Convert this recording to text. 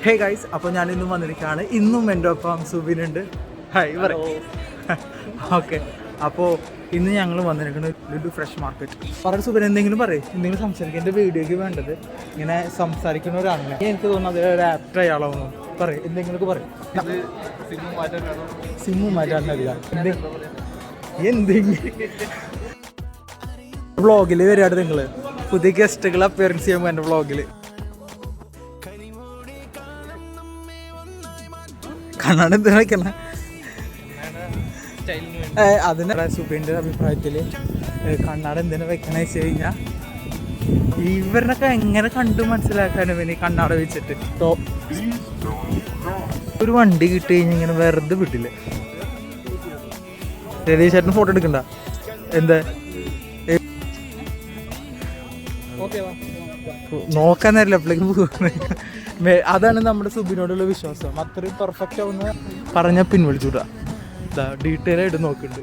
Hey guys, അപ്പോൾ ഞാൻ ഇന്നും വന്നിരിക്കുകയാണ്. ഇന്നും എൻ്റെ ഒപ്പം സുബിനുണ്ട്. ഹായ് പറ. ഓക്കെ, അപ്പോൾ ഇന്ന് ഞങ്ങൾ വന്നിരിക്കുന്നത് ലുലു ഫ്രഷ് മാർക്കറ്റ്. പറഞ്ഞു സുബിൻ, എന്തെങ്കിലും പറയും, എന്തെങ്കിലും സംസാരിക്കും. എൻ്റെ വീഡിയോയ്ക്ക് വേണ്ടത് ഇങ്ങനെ സംസാരിക്കുന്ന ഒരാളാണ്. എനിക്ക് തോന്നുന്നു അതിലൊരു ആപ്റ്റ് അയാളാവുന്നു. പറയും, എന്തെങ്കിലുമൊക്കെ പറയും. സിമ്മു മാറ്റാനല്ല, എന്തെങ്കിലും വ്ളോഗിൽ വരികയാണ് നിങ്ങൾ. പുതിയ ഗസ്റ്റുകൾ അപ്പിയറൻസ് ചെയ്യുമ്പോൾ എൻ്റെ വ്ളോഗിൽ കണ്ണാട് എന്തിനാ വയ്ക്കണ? അതിന് സുബിൻ്റെ അഭിപ്രായത്തിൽ കണ്ണാട് എന്തിനാ വെക്കണ വെച്ച് കഴിഞ്ഞാൽ ഇവരിനൊക്കെ എങ്ങനെ കണ്ടു മനസ്സിലാക്കാനും പിന്നെ കണ്ണാട വെച്ചിട്ട് ഒരു വണ്ടി കിട്ടി കഴിഞ്ഞാൽ ഇങ്ങനെ വെറുതെ വിട്ടില്ല. രതീഷേട്ടന് ഫോട്ടോ എടുക്കണ്ട എന്താ നോക്കാൻ നേരില്ല എപ്പോഴേക്കും. അതാണ് നമ്മുടെ സുബിനോടുള്ള വിശ്വാസം. അത്രയും പെർഫെക്റ്റ് ആവുന്ന പറഞ്ഞാൽ പിൻവലിച്ചുവിടാ. ഡീറ്റെയിൽ ആയിട്ട് നോക്കുന്നുണ്ട്.